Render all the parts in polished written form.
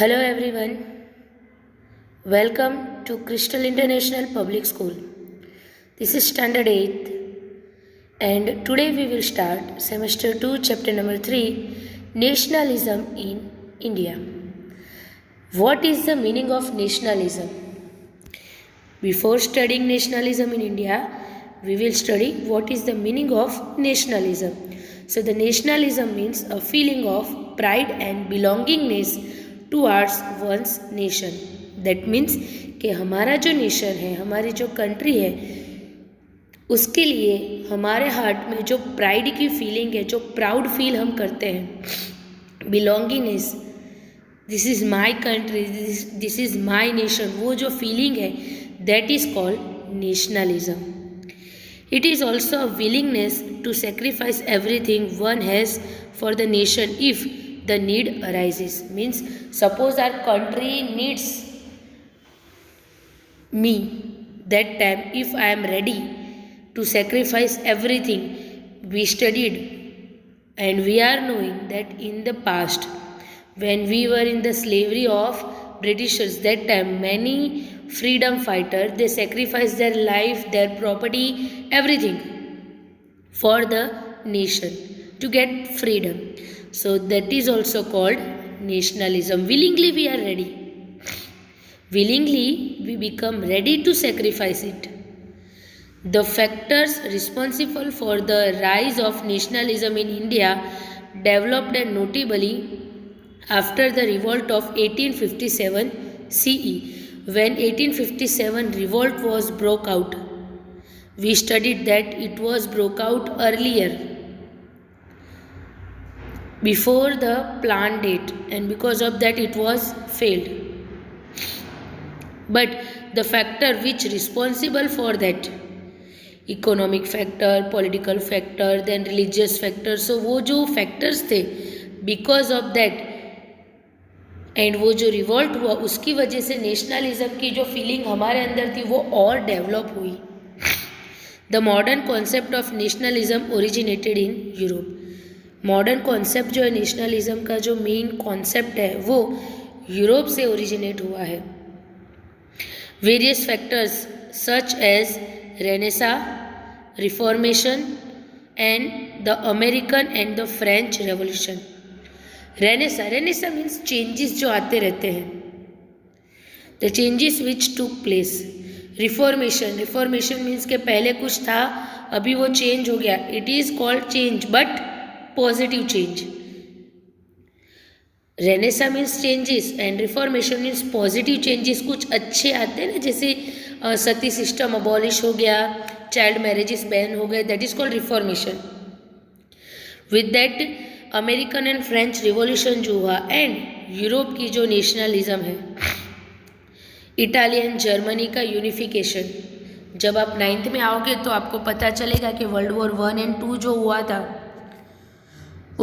Hello everyone, welcome to Crystal International Public School. This is Standard 8th and today we will start Semester 2 Chapter number 3 Nationalism in India. What is the meaning of nationalism? Before studying nationalism in India, we will study what is the meaning of nationalism. So the nationalism means a feeling of pride and belongingness towards one's nation. That means कि हमारा जो nation है, हमारी जो country है, उसके लिए हमारे हार्ट में जो प्राइड की फीलिंग है, जो प्राउड फील हम करते हैं, belongingness, this is my country, this is my nation, वो जो फीलिंग है that is called nationalism. It is also a willingness to sacrifice everything one has for the nation if the need arises. Means suppose our country needs me, that time if I am ready to sacrifice everything. We studied and we are knowing that in the past when we were in the slavery of Britishers, that time many freedom fighters, they sacrificed their life, their property, everything for the nation to get freedom. So that is also called nationalism. Willingly we are ready. Willingly we become ready to sacrifice it. The factors responsible for the rise of nationalism in India developed notably after the revolt of 1857 CE. When 1857 revolt was broke out, we studied that it was broke out earlier, before the planned date, and because of that it was failed. But the factor which responsible for that, economic factor, political factor, then religious factor, so वो जो factors थे, because of that and वो जो revolt हुआ उसकी वजह से nationalism की जो फीलिंग हमारे अंदर थी वो और डेवलप हुई. The modern concept of nationalism originated in Europe. Modern concept जो है नेशनलिज्म का, जो मेन कॉन्सेप्ट है वो यूरोप से ओरिजिनेट हुआ है. Various factors such as renaissance, reformation and the American and the French revolution. Renaissance means changes जो आते रहते हैं, the changes which took place. Reformation means के पहले कुछ था, अभी वो चेंज हो गया. It is called change but positive change. Renaissance means changes and reformation means positive changes. कुछ अच्छे आते हैं ना, जैसे सती सिस्टम अबॉलिश हो गया, चाइल्ड मैरिजेस बैन हो गए, that is called reformation. With that American and French revolution जो हुआ एंड यूरोप की जो नेशनलिज्म है, इटालियन जर्मनी का यूनिफिकेशन. जब आप 9th में आओगे तो आपको पता चलेगा कि वर्ल्ड वॉर 1 और 2 जो हुआ था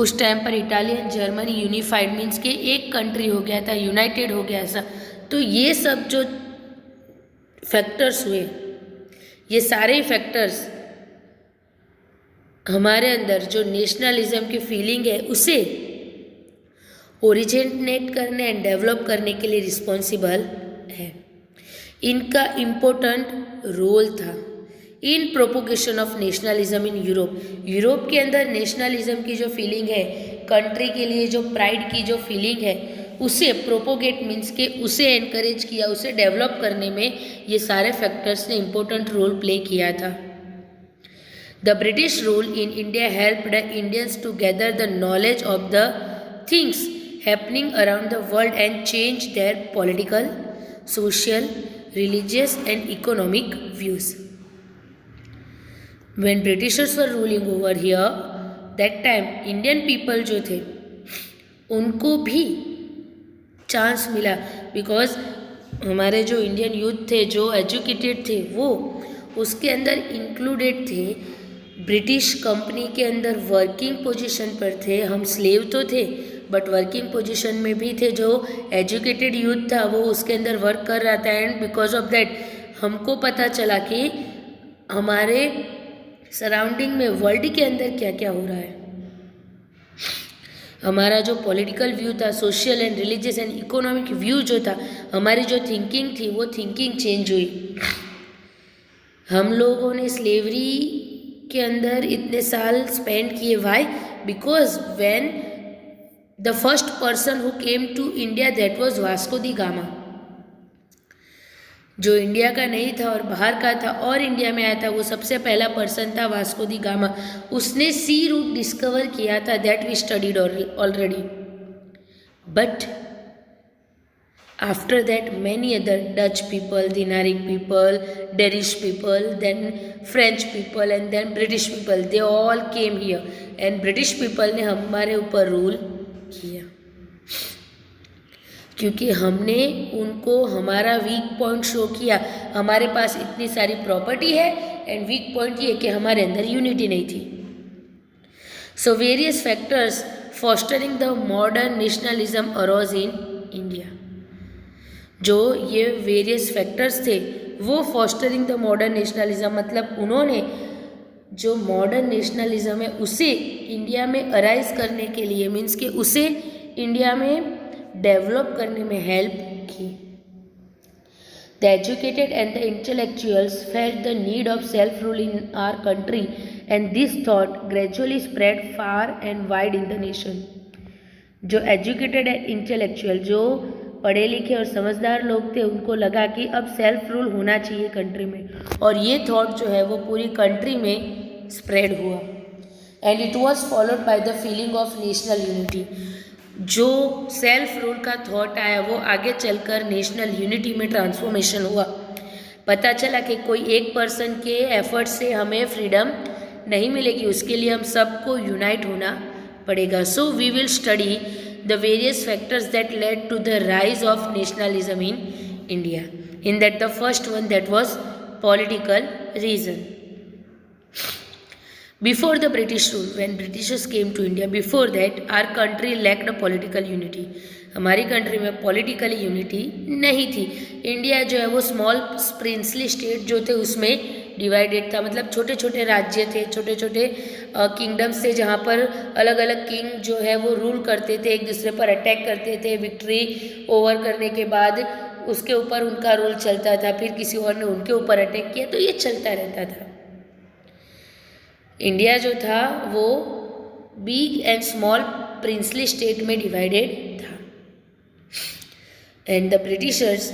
उस टाइम पर इटालियन जर्मनी यूनिफाइड मीन्स के एक कंट्री हो गया था, यूनाइटेड हो गया ऐसा. तो ये सब जो फैक्टर्स हुए, ये सारे फैक्टर्स हमारे अंदर जो नेशनलिज्म की फीलिंग है उसे ओरिजिनेट करने एंड डेवलप करने के लिए रिस्पॉन्सिबल है. इनका इम्पोर्टेंट रोल था in propagation of nationalism in Europe. Europe के अंदर नेशनलिज्म की जो फीलिंग है, कंट्री के लिए जो प्राइड की जो फीलिंग है, उसे प्रोपोगेट मीन्स के उसे एनकरेज किया, उसे डेवलप करने में ये सारे फैक्टर्स ने इम्पोर्टेंट रोल प्ले किया था. The British rule in India help the Indians to gather the knowledge of the things happening around the world and change their political, social, religious and economic views. When Britishers were ruling over here, that time Indian people जो थे उनको भी chance मिला, because हमारे जो Indian youth थे, जो educated थे, वो उसके अंदर इंक्लूडेड थे. ब्रिटिश कंपनी के अंदर वर्किंग पोजीशन पर थे. हम स्लेव तो थे बट वर्किंग पोजीशन में भी थे. जो एजुकेटेड यूथ था वो उसके अंदर वर्क कर रहा था. एंड बिकॉज ऑफ दैट हमको पता चला कि हमारे सराउंडिंग में वर्ल्ड के अंदर क्या क्या हो रहा है. हमारा जो पॉलिटिकल व्यू था, social and religious and economic view जो था, हमारी जो थिंकिंग थी वो थिंकिंग चेंज हुई। हम लोगों ने स्लेवरी के अंदर इतने साल स्पेंड किए। Why? Because when the first person who came to India that was Vasco da Gama, जो इंडिया का नहीं था और बाहर का था और इंडिया में आया था, वो सबसे पहला पर्सन था वास्को दी गामा। उसने सी रूट डिस्कवर किया था, that we studied already. But after that many other Dutch people, Dinaric people, Danish people, then French people and then British people, they all came here and British people ने हमारे ऊपर rule किया, क्योंकि हमने उनको हमारा वीक पॉइंट शो किया। हमारे पास इतनी सारी प्रॉपर्टी है एंड वीक पॉइंट ये कि हमारे अंदर यूनिटी नहीं थी। So various factors fostering the modern nationalism arose in India. जो ये वेरियस फैक्टर्स थे वो फॉस्टरिंग द मॉडर्न नेशनलिज्म, मतलब उन्होंने जो मॉडर्न नेशनलिज्म है उसे इंडिया में अराइज करने के लिए, मीन्स कि उसे इंडिया में डेवलप करने में हेल्प की। The educated and the intellectuals felt the need of self rule in our country and this thought gradually spread far and wide in the nation. जो एजुकेटेड एंड इंटेलेक्चुअल, जो पढ़े लिखे और समझदार लोग थे, उनको लगा कि अब सेल्फ रूल होना चाहिए कंट्री में, और ये थॉट जो है वो पूरी कंट्री में स्प्रेड हुआ। And it was followed by the feeling of national unity. जो सेल्फ रूल का थॉट आया वो आगे चलकर नेशनल यूनिटी में ट्रांसफॉर्मेशन हुआ। पता चला कि कोई एक पर्सन के एफर्ट से हमें फ्रीडम नहीं मिलेगी, उसके लिए हम सबको यूनाइट होना पड़ेगा। So we will study the various factors that led to the rise of nationalism in India. In that the first one that was political reason. Before the British rule, when Britishers came to India, before that our country lacked a political unity. हमारी country में political unity नहीं थी। India जो है वो small princely state जो थे उसमें डिवाइडेड था, मतलब छोटे छोटे राज्य थे, छोटे छोटे किंगडम्स थे, जहाँ पर अलग अलग किंग जो है वो रूल करते थे, एक दूसरे पर अटैक करते थे। विक्ट्री ओवर करने के बाद उसके ऊपर उनका रूल चलता था, फिर किसी और ने उनके ऊपर अटैक किया, तो ये चलता रहता था। इंडिया जो था वो big and small princely state में डिवाइडेड था। And the Britishers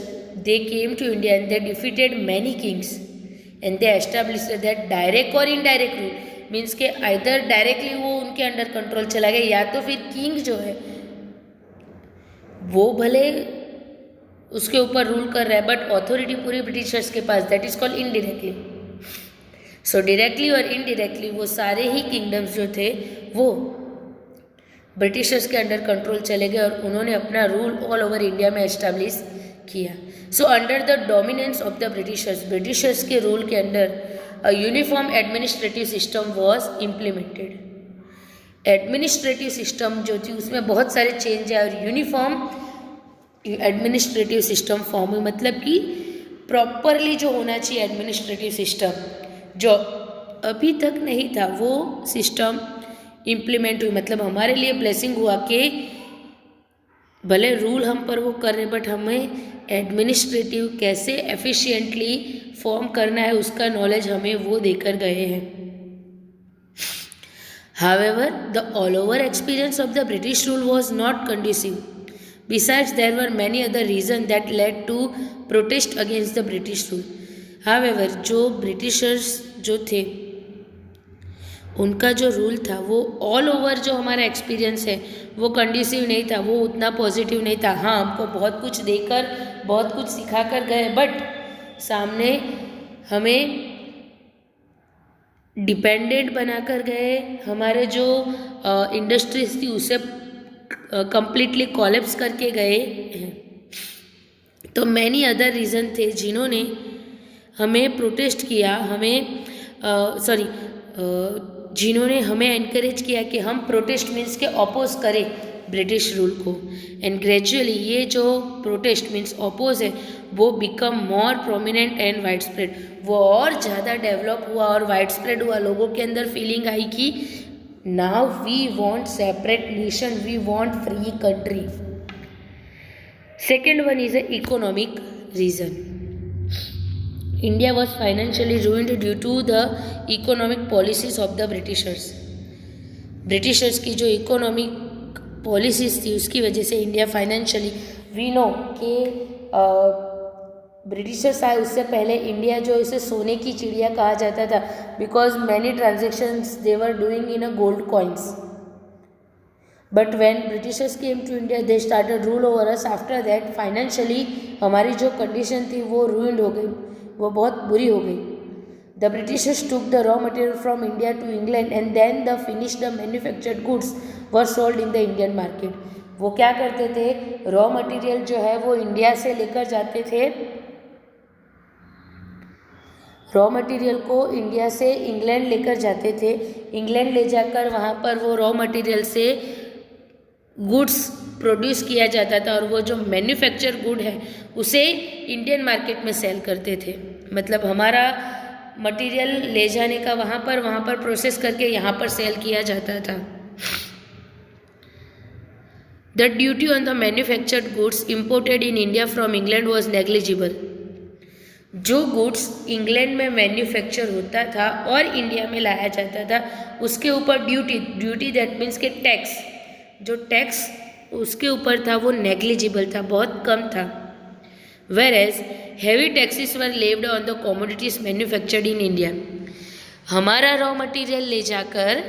they came to India and they defeated many kings and they established that direct और इनडायरेक्ट रूल, मीन्स के आइदर डायरेक्टली वो उनके अंडर कंट्रोल चला गया, या तो फिर किंग जो है वो भले उसके ऊपर रूल कर रहा है बट अथॉरिटी पूरी ब्रिटिशर्स के पास, that is called indirectly. So directly और इनडायरेक्टली वो सारे ही किंगडम्स जो थे वो ब्रिटिशर्स के अंडर कंट्रोल चले गए और उन्होंने अपना रूल ऑल ओवर इंडिया में एस्टैब्लिश किया। So under the dominance of the Britishers के रूल के under a uniform administrative system was implemented. Administrative system जो थी उसमें बहुत सारे चेंज आए और यूनिफॉर्म एडमिनिस्ट्रेटिव सिस्टम फॉर्म हुई, मतलब कि प्रॉपरली जो होना चाहिए एडमिनिस्ट्रेटिव सिस्टम जो अभी तक नहीं था वो सिस्टम इम्प्लीमेंट हुई। मतलब हमारे लिए ब्लेसिंग हुआ कि भले रूल हम पर वो कर रहे बट हमें एडमिनिस्ट्रेटिव कैसे एफिशिएंटली फॉर्म करना है उसका नॉलेज हमें वो देकर गए हैं। However the all over experience of the British rule was not conducive. Besides, there were many other reasons that led to protest against the British rule. However, जो ब्रिटिशर्स जो थे उनका जो रूल था वो ऑल ओवर जो हमारा experience है वो कंड्यूसिव नहीं था, वो उतना पॉजिटिव नहीं था। हाँ, हमको बहुत कुछ देकर बहुत कुछ सिखा कर गए बट सामने हमें डिपेंडेंट बनाकर गए। हमारे जो इंडस्ट्रीज थी उसे कंप्लीटली कॉलेप्स करके गए हैं। तो मैनी अदर रीज़न थे जिन्होंने हमें प्रोटेस्ट किया, जिन्होंने हमें एनकरेज किया कि हम प्रोटेस्ट मीन्स के अपोज करें ब्रिटिश रूल को। एंड ग्रेजुअली ये जो प्रोटेस्ट मीन्स अपोज है वो become more prominent and wide spread, वो और ज़्यादा डेवलप हुआ और वाइड स्प्रेड हुआ। लोगों के अंदर फीलिंग आई कि now we want separate nation, we want free country. Second one is an economic reason. India was financially ruined due to the economic policies of the Britishers. Britishers की जो economic policies थी उसकी वजह से India financially, we know कि Britishers आए उससे पहले इंडिया जो इसे सोने की चिड़िया कहा जाता था, because many transactions they were doing in a gold coins. But when Britishers came to India they started rule over us. After that financially हमारी जो कंडीशन थी वो रूइंड हो गई, वो बहुत बुरी हो गई. The Britishers took the raw material from India to England and then the finished manufactured goods were sold in the Indian market. वो क्या करते थे, रॉ मटेरियल जो है वो इंडिया से लेकर जाते थे, रॉ मटेरियल को इंडिया से इंग्लैंड लेकर जाते थे. इंग्लैंड ले जाकर वहाँ पर वो रॉ मटेरियल से गुड्स प्रोड्यूस किया जाता था और वो जो मैन्युफैक्चर गुड है उसे इंडियन मार्केट में सेल करते थे. मतलब हमारा मटेरियल ले जाने का वहाँ पर प्रोसेस करके यहाँ पर सेल किया जाता था. The duty on the manufactured goods imported in India from England was negligible. जो गुड्स इंग्लैंड में मैन्युफैक्चर होता था और इंडिया में लाया जाता था उसके ऊपर ड्यूटी दैट मीन्स के टैक्स, जो टैक्स उसके ऊपर था वो नेग्लिजिबल था, बहुत कम था. Whereas heavy taxes were levied on the commodities manufactured in India. हमारा रॉ मटेरियल ले जाकर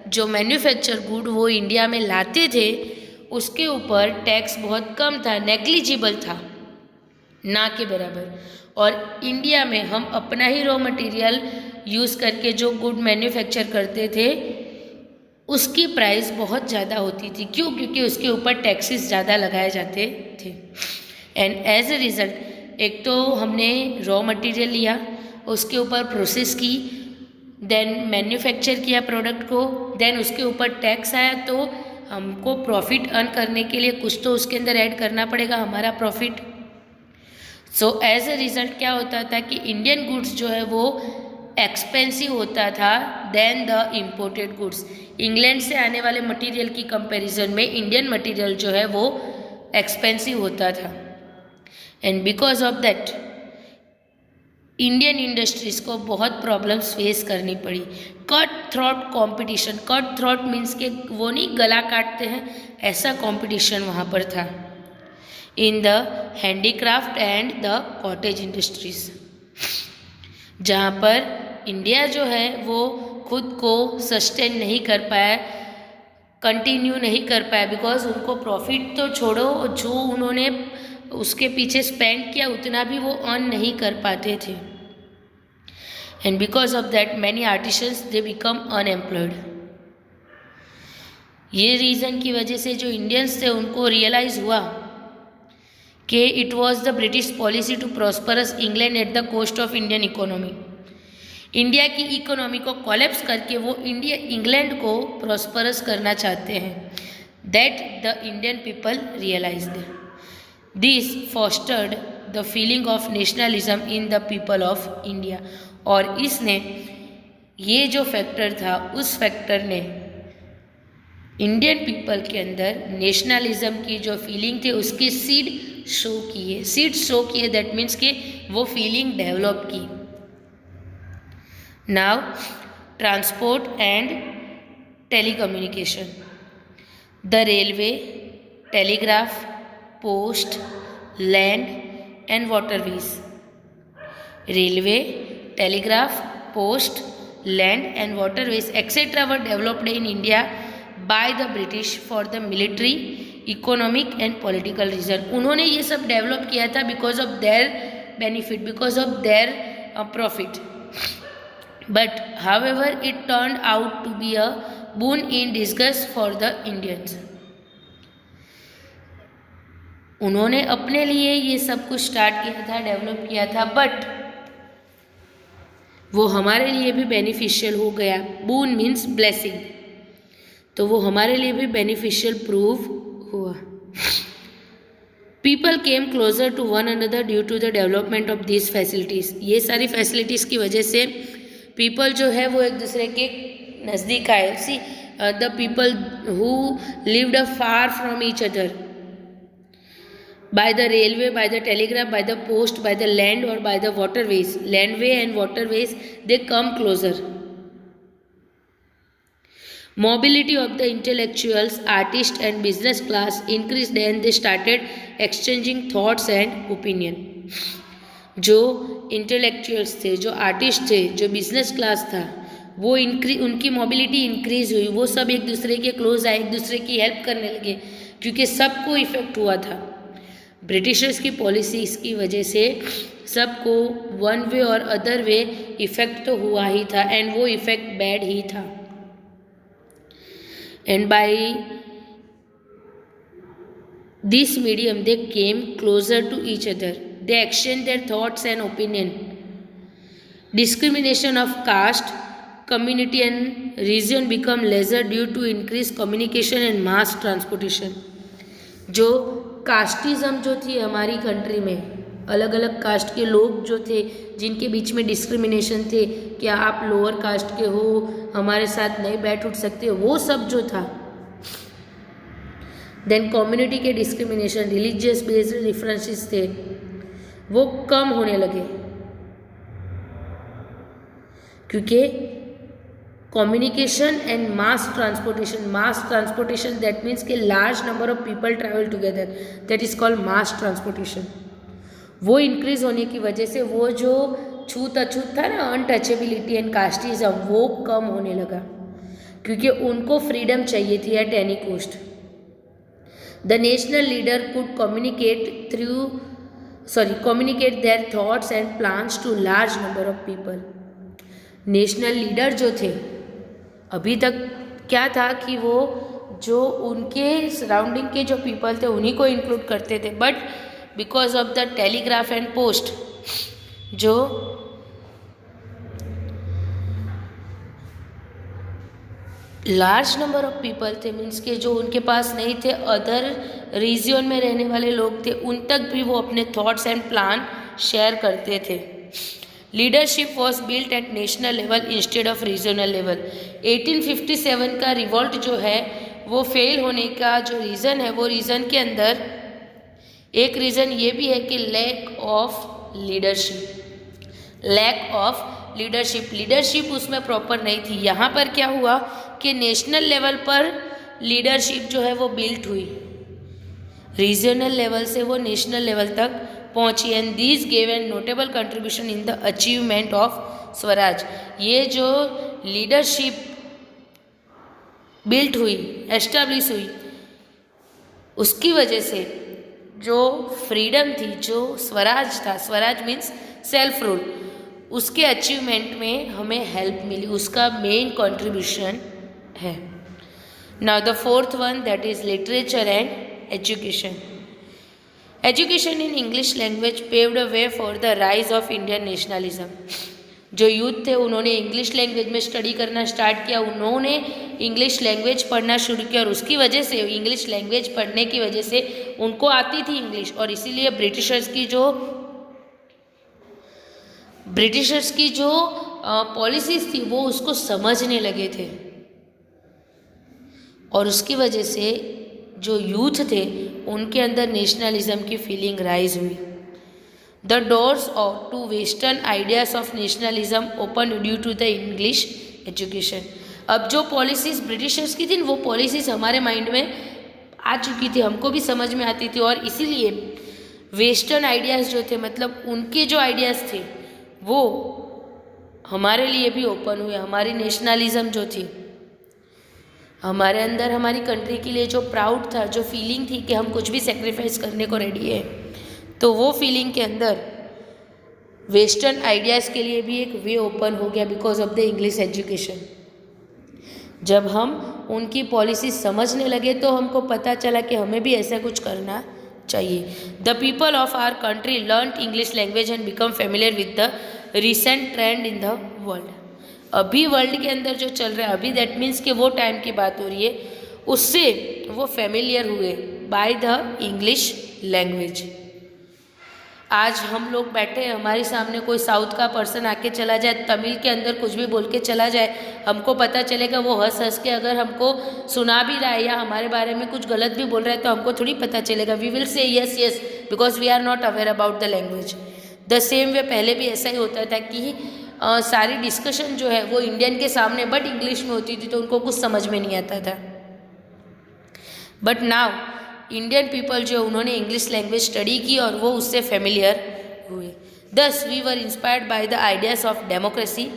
जो मैन्युफैक्चर गुड वो इंडिया में लाते थे उसके ऊपर टैक्स बहुत कम था, नेग्लिजिबल था, ना के बराबर. और इंडिया में हम अपना ही रॉ मटेरियल यूज़ करके जो गुड मैन्युफैक्चर करते थे उसकी प्राइस बहुत ज़्यादा होती थी. क्यों? क्योंकि उसके ऊपर टैक्सेस ज़्यादा लगाए जाते थे. एंड एज ए रिज़ल्ट एक तो हमने रॉ मटेरियल लिया, उसके ऊपर प्रोसेस की, देन मैन्युफैक्चर किया प्रोडक्ट को, देन उसके ऊपर टैक्स आया. तो हमको प्रॉफिट अर्न करने के लिए कुछ तो उसके अंदर ऐड करना पड़ेगा, हमारा profit. So as a result क्या होता था कि इंडियन गुड्स जो है वो एक्सपेंसिव होता था then the imported goods. England से आने वाले मटेरियल की कंपैरिजन में इंडियन मटेरियल जो है वो एक्सपेंसिव होता था. And because of that Indian industries को बहुत प्रॉब्लम्स फेस करनी पड़ी. Cut throat competition, cut throat means के वो नहीं गला काटते हैं, ऐसा कॉम्पिटिशन वहाँ पर था in the handicraft and the cottage industries, जहाँ पर इंडिया जो है वो खुद को सस्टेन नहीं कर पाया, कंटिन्यू नहीं कर पाया, बिकॉज उनको प्रॉफिट तो छोड़ो, जो उन्होंने उसके पीछे स्पेंड किया उतना भी वो अर्न नहीं कर पाते थे. And because of that many artisans they become unemployed. ये रीज़न की वजह से जो इंडियंस थे उनको रियलाइज़ हुआ कि it was the British policy to prosperous England at the cost of Indian economy. India की इकोनॉमी को कोलैप्स करके वो इंग्लैंड को प्रॉस्परस करना चाहते हैं. That the Indian people realized. This fostered the feeling of nationalism in the people of India. और इसने ये जो फैक्टर था उस फैक्टर ने इंडियन पीपल के अंदर नेशनलिज्म की जो फीलिंग थी उसकी सीड शो किए दैट मीन्स कि वो फीलिंग डेवलप की. Now transport and telecommunication. The railway, telegraph, post, land and waterways. Railway, telegraph, post, land and waterways etcetera were developed in India by the British for the military, economic and political reason. उन्होंने ये सब develop किया था because of their benefit, because of their profit. But however it turned out to be a boon in disguise for the Indians. उन्होंने अपने लिए ये सब कुछ स्टार्ट किया था, डेवलप किया था, बट वो हमारे लिए भी बेनिफिशियल हो गया. बून मीन्स ब्लेसिंग, तो वो हमारे लिए भी बेनिफिशियल प्रूव हुआ. People came closer to one another due to the development of this facilities. ये सारी फैसिलिटीज़ की वजह से पीपल जो है वो एक दूसरे के नज़दीक आए. सी the people who lived far from each other, by the railway, by the telegraph, by the post, by the land or by the waterways. Landway and waterways, they come closer. Mobility of the intellectuals, artists and business class increased and they started exchanging thoughts and opinion. जो intellectuals थे, जो artist थे, जो business class था, वो उनकी mobility increase हुई. वो सब एक दूसरे के क्लोज आए, एक दूसरे की हेल्प करने लगे, क्योंकि सबको इफेक्ट हुआ था. ब्रिटिशर्स की पॉलिसीज़ की वजह से सबको वन वे और अदर वे इफ़ेक्ट तो हुआ ही था, एंड वो इफ़ेक्ट बैड ही था. And by this medium they came closer to each other, they exchange their thoughts and opinion. Discrimination of caste, community and region become lesser due to increase communication and mass transportation. जो casteism जो थी हमारी country में, अलग अलग cast के लोग जो थे जिनके बीच में डिस्क्रिमिनेशन थे, क्या आप लोअर कास्ट के हो, हमारे साथ नहीं बैठ उठ सकते, वो सब जो था. देन कम्युनिटी के डिस्क्रिमिनेशन, रिलीजियस बेस्ड डिफरेंसेस थे, वो कम होने लगे, क्योंकि communication and mass transportation, that means कि large number of people travel together, that is called mass transportation. वो इंक्रीज होने की वजह से वो जो छूत अछूत था ना, अनटचेबिलिटी एंड कास्टिज्म, वो कम होने लगा, क्योंकि उनको फ्रीडम चाहिए थी at any cost. The national leader could communicate their thoughts and plans to large number of people. National leader जो थे, अभी तक क्या था कि वो जो उनके सराउंडिंग के जो पीपल थे उन्हीं को इंक्लूड करते थे, but because of the telegraph and post, जो लार्ज नंबर ऑफ पीपल थे, मीन्स के जो उनके पास नहीं थे, अदर रीजन में रहने वाले लोग थे, उन तक भी वो अपने थॉट्स एंड प्लान शेयर करते थे. Leadership was built at national level instead of regional level. 1857 का रिवॉल्ट जो है वो फेल होने का जो रीज़न है, वो रीज़न के अंदर एक रीज़न ये भी है कि लैक ऑफ लीडरशिप उसमें प्रॉपर नहीं थी. यहाँ पर क्या हुआ कि नेशनल लेवल पर लीडरशिप जो है वो बिल्ट हुई, रीजनल लेवल से वो नेशनल लेवल तक पहुंची, and these gave an notable contribution in the achievement of Swaraj. ये जो लीडरशिप बिल्ट हुई, एस्टेब्लिश हुई, उसकी वजह से जो फ्रीडम थी, जो स्वराज था, स्वराज मीन्स सेल्फ रूल, उसके अचीवमेंट में हमें हेल्प मिली, उसका मेन कंट्रीब्यूशन है. Now the fourth one, that is literature and education. Education in English language paved a way for the rise of Indian nationalism. जो यूथ थे उन्होंने इंग्लिश लैंग्वेज में study करना स्टार्ट किया, उन्होंने इंग्लिश लैंग्वेज पढ़ना शुरू किया, और उसकी वजह से, इंग्लिश लैंग्वेज पढ़ने की वजह से उनको आती थी इंग्लिश, और इसीलिए ब्रिटिशर्स की जो पॉलिसीज थी वो उसको समझने लगे थे, और उसकी वजह से जो यूथ थे उनके अंदर नेशनलिज्म की फीलिंग राइज हुई. The doors to western ideas of nationalism open due to the English education. अब जो पॉलिसीज़ ब्रिटिशर्स की थी वो पॉलिसीज़ हमारे माइंड में आ चुकी थी, हमको भी समझ में आती थी, और इसीलिए वेस्टर्न आइडियाज़ जो थे, मतलब उनके जो आइडियाज़ थे वो हमारे लिए भी ओपन हुए. हमारी नेशनलिज्म जो थी, हमारे अंदर हमारी कंट्री के लिए जो प्राउड था, जो फीलिंग थी कि हम कुछ भी सेक्रीफाइस करने को रेडी है, तो वो फीलिंग के अंदर वेस्टर्न आइडियाज़ के लिए भी एक वे ओपन हो गया because of the English education. जब हम उनकी पॉलिसी समझने लगे तो हमको पता चला कि हमें भी ऐसा कुछ करना चाहिए. The people of our country learn English language and become familiar with the recent trend in the world. अभी वर्ल्ड के अंदर जो चल रहा है अभी, दैट मीन्स कि वो टाइम की बात हो रही है, उससे वो फेमिलियर हुए बाय द इंग्लिश लैंग्वेज. आज हम लोग बैठे हैं, हमारे सामने कोई साउथ का पर्सन आके चला जाए, तमिल के अंदर कुछ भी बोल के चला जाए, हमको पता चलेगा वो हंस हंस के अगर हमको सुना भी रहा है या हमारे बारे में कुछ गलत भी बोल रहा है तो हमको थोड़ी पता चलेगा. We will say yes yes because we are not aware about the language. The same way पहले भी ऐसा ही होता था कि सारी डिस्कशन जो है वो इंडियन के सामने बट इंग्लिश में होती थी तो उनको कुछ समझ में नहीं आता था. बट नाउ इंडियन पीपल जो उन्होंने इंग्लिश लैंग्वेज स्टडी की और वो उससे फेमिलियर हुए. Thus we were inspired by the ideas of democracy,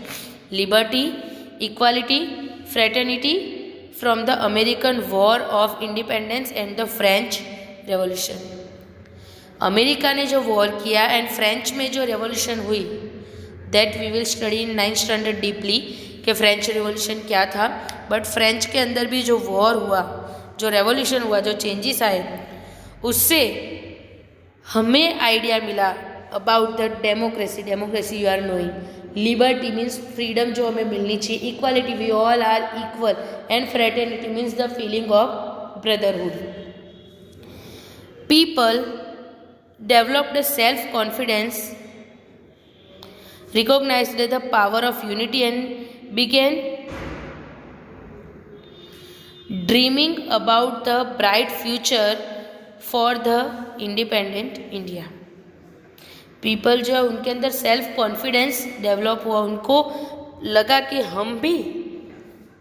liberty, equality, fraternity from the American war of independence and the French revolution. America ने जो war किया एंड फ्रेंच में जो रेवोल्यूशन हुई, that we will study in 9th standard deeply कि French revolution क्या था. But French के अंदर भी जो वॉर हुआ, जो रेवोल्यूशन हुआ, जो चेंजेस आए, उससे हमें आइडिया मिला about the democracy. Democracy you are knowing. Liberty means freedom जो हमें मिलनी चाहिए. Equality we all are equal. And fraternity means the feeling of brotherhood. People developed self confidence, recognized the power of unity and began dreaming about the bright future for the independent India. People जो है उनके अंदर self confidence develop हुआ. उनको लगा कि हम भी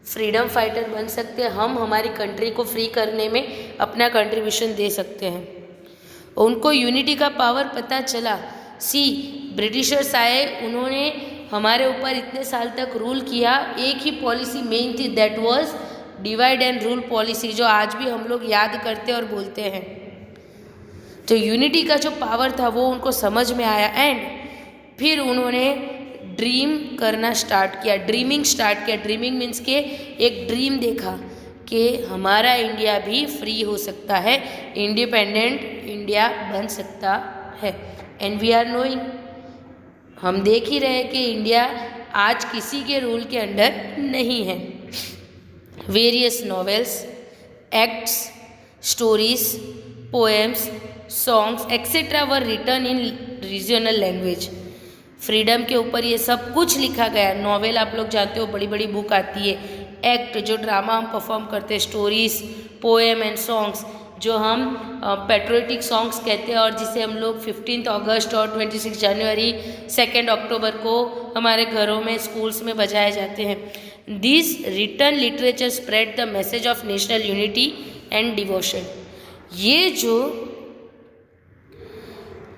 फ्रीडम फाइटर बन सकते हैं, हम हमारी कंट्री को फ्री करने में अपना कंट्रीब्यूशन दे सकते हैं. उनको यूनिटी का पावर पता चला. ब्रिटिशर्स आए, उन्होंने हमारे ऊपर इतने साल तक रूल किया. एक ही पॉलिसी मेन थी, that was divide and rule policy, जो आज भी हम लोग याद करते और बोलते हैं. तो यूनिटी का जो पावर था वो उनको समझ में आया एंड फिर उन्होंने ड्रीम करना स्टार्ट किया, ड्रीमिंग स्टार्ट किया. ड्रीमिंग मीन्स के एक ड्रीम देखा कि हमारा इंडिया भी फ्री हो सकता है, इंडिपेंडेंट इंडिया बन सकता है. एंड वी आर नोइंग, हम देख ही रहे कि इंडिया आज किसी के रूल के अंडर नहीं है. Various novels, acts, stories, poems, songs etcetera were written in regional language. Freedom के ऊपर ये सब कुछ लिखा गया. नॉवेल आप लोग जानते हो, बड़ी बड़ी बुक आती है. एक्ट जो ड्रामा हम परफॉर्म करते हैं, स्टोरीज, पोएम एंड सॉन्ग्स जो हम पेट्रियोटिक सॉन्ग्स कहते हैं और जिसे हम लोग 15 अगस्त और 26 जनवरी, 2 अक्टूबर को हमारे घरों में, स्कूल्स में बजाए जाते हैं. This written literature spread the message of national unity and devotion. ये जो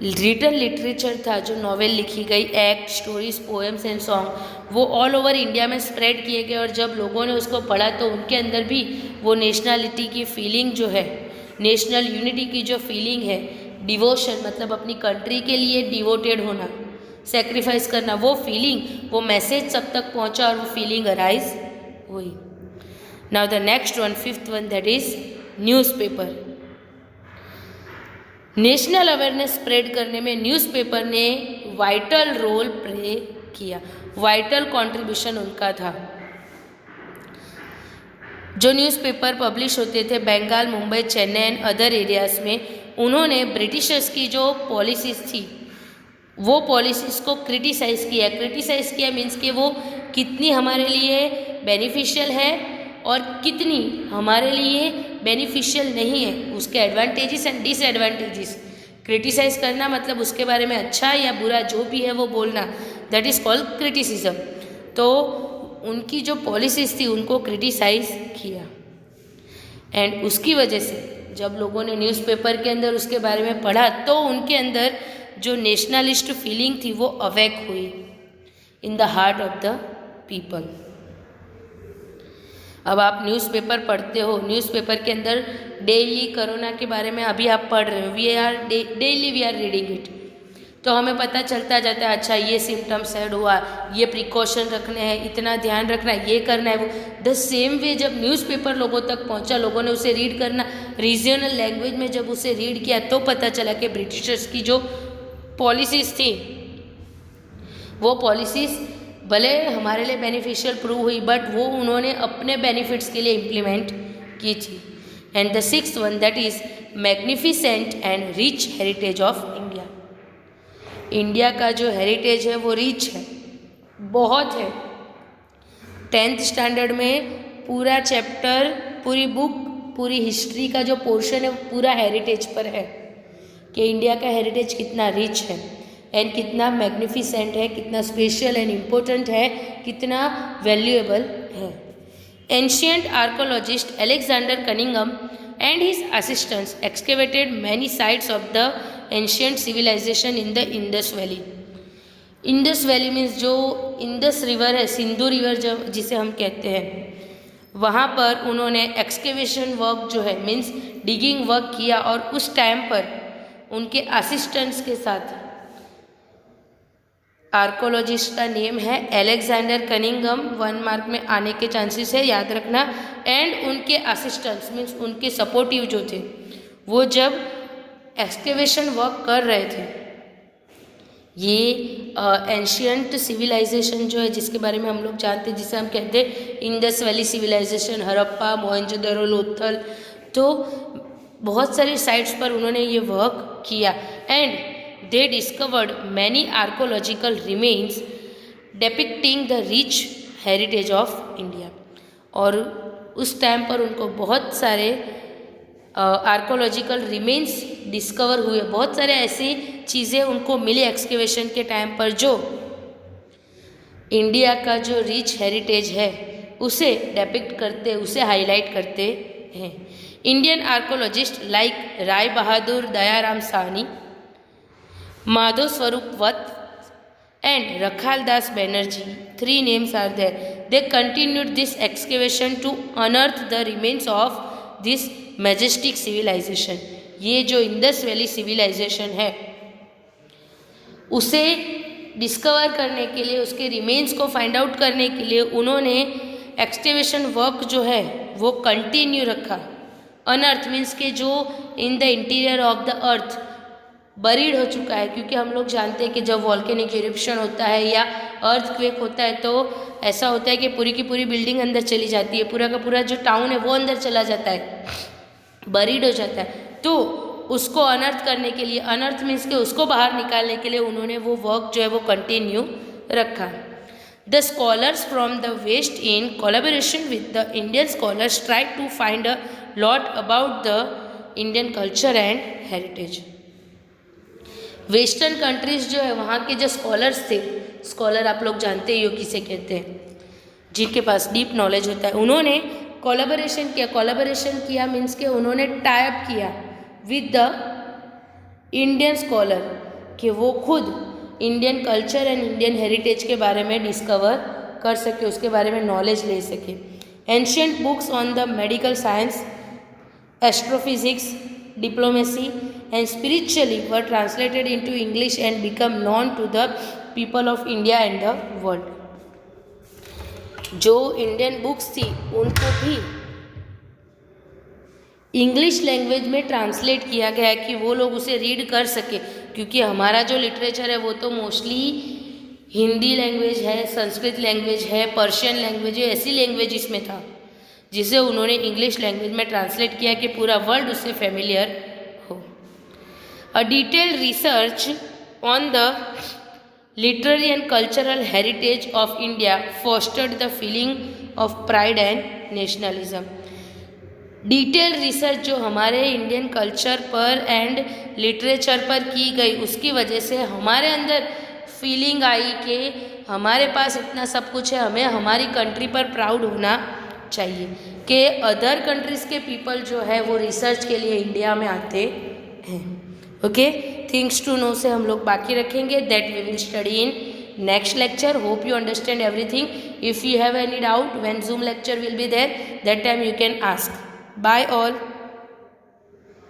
रिटन लिटरेचर था, जो नॉवेल लिखी गई, act, stories, poems and song, वो ऑल ओवर इंडिया में स्प्रेड किए गए. और जब लोगों ने उसको पढ़ा तो उनके अंदर भी वो नेशनलिटी की फीलिंग जो है, नेशनल यूनिटी की जो फीलिंग है, डिवोशन मतलब अपनी कंट्री के लिए डिवोटेड होना, सेक्रीफाइस करना, वो फीलिंग, वो मैसेज सब तक पहुंचा और वो फीलिंग अराइज हुई. Now the next one, 5th one, that is newspaper. National awareness spread करने में न्यूज़पेपर ने वाइटल रोल प्ले किया. वाइटल कंट्रीब्यूशन उनका था. जो न्यूज़पेपर पब्लिश होते थे Bengal, Mumbai, Chennai and other areas में, उन्होंने ब्रिटिशर्स की जो पॉलिसीज़ थी वो पॉलिसीज़ को क्रिटिसाइज़ किया. क्रिटिसाइज़ किया मीन्स कि वो कितनी हमारे लिए बेनिफिशियल है और कितनी हमारे लिए बेनिफिशियल नहीं है, उसके एडवांटेजेस एंड डिसएडवांटेजेस. क्रिटिसाइज़ करना मतलब उसके बारे में अच्छा या बुरा जो भी है वो बोलना, दैट इज़ कॉल्ड क्रिटिसिज्म. तो उनकी जो पॉलिसीज़ थी उनको क्रिटिसाइज़ किया एंड उसकी वजह से जब लोगों ने न्यूज़पेपर के अंदर उसके बारे में पढ़ा तो उनके अंदर जो नेशनलिस्ट फीलिंग थी वो अवेक हुई in the heart of the people. अब आप न्यूज़पेपर पढ़ते हो, न्यूज़पेपर के अंदर डेली कोरोना के बारे में अभी आप पढ़ रहे हो, daily we are reading it, तो हमें पता चलता जाता है अच्छा ये सिम्टम्स ऐड हुआ, ये प्रिकॉशन रखने हैं, इतना ध्यान रखना है, ये करना है वो. द सेम वे जब न्यूज़पेपर लोगों तक पहुंचा, लोगों ने उसे रीड करना, रीजनल लैंग्वेज में जब उसे रीड किया तो पता चला कि ब्रिटिशर्स की जो पॉलिसीज़ थी वो पॉलिसीज़ भले हमारे लिए बेनिफिशियल प्रूव हुई बट वो उन्होंने अपने बेनिफिट्स के लिए इम्प्लीमेंट की थी. And the 6th one, that is magnificent and rich heritage of India. India का जो हेरिटेज है वो रिच है, बहुत है। 10th स्टैंडर्ड में पूरा चैप्टर, पूरी बुक, पूरी हिस्ट्री का जो पोर्शन है वो पूरा हेरिटेज पर है कि इंडिया का हेरिटेज कितना रिच है एंड कितना मैग्निफिसेंट है, कितना स्पेशल एंड इम्पोर्टेंट है, कितना वैल्यूएबल है। Ancient archaeologist Alexander Cunningham and his assistants excavated many sites of the ancient civilization in the Indus Valley. Indus valley means जो इंडस रिवर है, सिंधु रिवर जो जिसे हम कहते हैं, वहाँ पर उन्होंने एक्सकेवेशन वर्क जो है मीन्स डिगिंग वर्क किया और उस टाइम पर उनके असिस्टेंट्स के साथ, आर्कोलॉजिस्ट का नेम है अलेक्जेंडर कनिंघम, 1 मार्क में आने के चांसेस है, याद रखना। एंड उनके असिस्टेंट्स मीन्स उनके सपोर्टिव जो थे वो जब एक्सकेवेशन वर्क कर रहे थे, ये एंशियंट सिविलाइजेशन जो है जिसके बारे में हम लोग जानते हैं, जिसे हम कहते हैं Indus valley civilization, Harappa, Mohenjodaro, Lothal, तो बहुत सारी साइट्स पर उन्होंने ये वर्क किया। And they discovered many archaeological remains depicting the rich heritage of India। और उस टाइम पर उनको बहुत सारे आर्कोलॉजिकल रिमेन्स डिस्कवर हुए, बहुत सारे ऐसी चीज़ें उनको मिली एक्सकेवेशन के टाइम पर जो इंडिया का जो रिच हेरिटेज है उसे डेपिक्ट करते, उसे हाईलाइट करते हैं। Indian archaeologist like Rai Bahadur Dayaram Sahni, Madhav स्वरूप वत्स and Rakhal Das Banerjee, 3 names are there. They continued this excavation to unearth the remains of this majestic civilization। ये जो इंडस वैली सिविलाइजेशन है उसे डिस्कवर करने के लिए, उसके रिमेन्स को फाइंड आउट करने के लिए उन्होंने एक्सकेवेशन वर्क जो है वो कंटिन्यू रखा। अनअर्थ मीन्स के जो in the interior of the earth buried हो चुका है, क्योंकि हम लोग जानते हैं कि जब वॉल्केनिक इरप्शन होता है या अर्थक्वेक होता है तो ऐसा होता है कि पूरी की पूरी बिल्डिंग अंदर चली जाती है, पूरा का पूरा जो टाउन है वो अंदर चला जाता है, बरीड हो जाता है। तो उसको अनर्थ करने के लिए, अनर्थ मीन्स के उसको बाहर निकालने के लिए उन्होंने वो वर्क जो है वो कंटिन्यू रखा। The scholars from the west in collaboration with the Indian scholars try to find a lot about the Indian culture and heritage. Western countries जो है वहाँ के जो स्कॉलर्स थे, स्कॉलर आप लोग जानते ही हो किसे कहते हैं, जिनके पास डीप नॉलेज होता है, उन्होंने कोलैबोरेशन किया। कोलैबोरेशन किया मीन्स के उन्होंने टाई अप किया विद द इंडियन स्कॉलर कि वो खुद Indian culture and Indian heritage के बारे में डिस्कवर कर सके, उसके बारे में नॉलेज ले सके। Ancient books on the medical science, astrophysics, diplomacy and spiritually were translated into English and become known to the people of India and the world। जो इंडियन बुक्स थी उनको भी इंग्लिश लैंग्वेज में ट्रांसलेट किया गया कि वो लोग उसे रीड कर सके, क्योंकि हमारा जो लिटरेचर है वो तो मोस्टली हिंदी लैंग्वेज है, संस्कृत लैंग्वेज है, पर्शियन लैंग्वेज है, ऐसी लैंग्वेज इसमें था जिसे उन्होंने इंग्लिश लैंग्वेज में ट्रांसलेट किया कि पूरा वर्ल्ड उससे फेमिलियर हो। A detailed research on the literary and cultural heritage of India fostered the feeling of pride and nationalism. Detailed research जो हमारे इंडियन कल्चर पर एंड लिटरेचर पर की गई, उसकी वजह से हमारे अंदर फीलिंग आई कि हमारे पास इतना सब कुछ है, हमें हमारी कंट्री पर प्राउड होना चाहिए कि अदर कंट्रीज़ के पीपल जो है वो रिसर्च के लिए इंडिया में आते हैं। ओके, थिंग्स टू नो से हम लोग बाकी रखेंगे, that we will study in next lecture. Hope you understand everything. If you have any doubt when Zoom lecture will be there, that time you can ask. Bye all.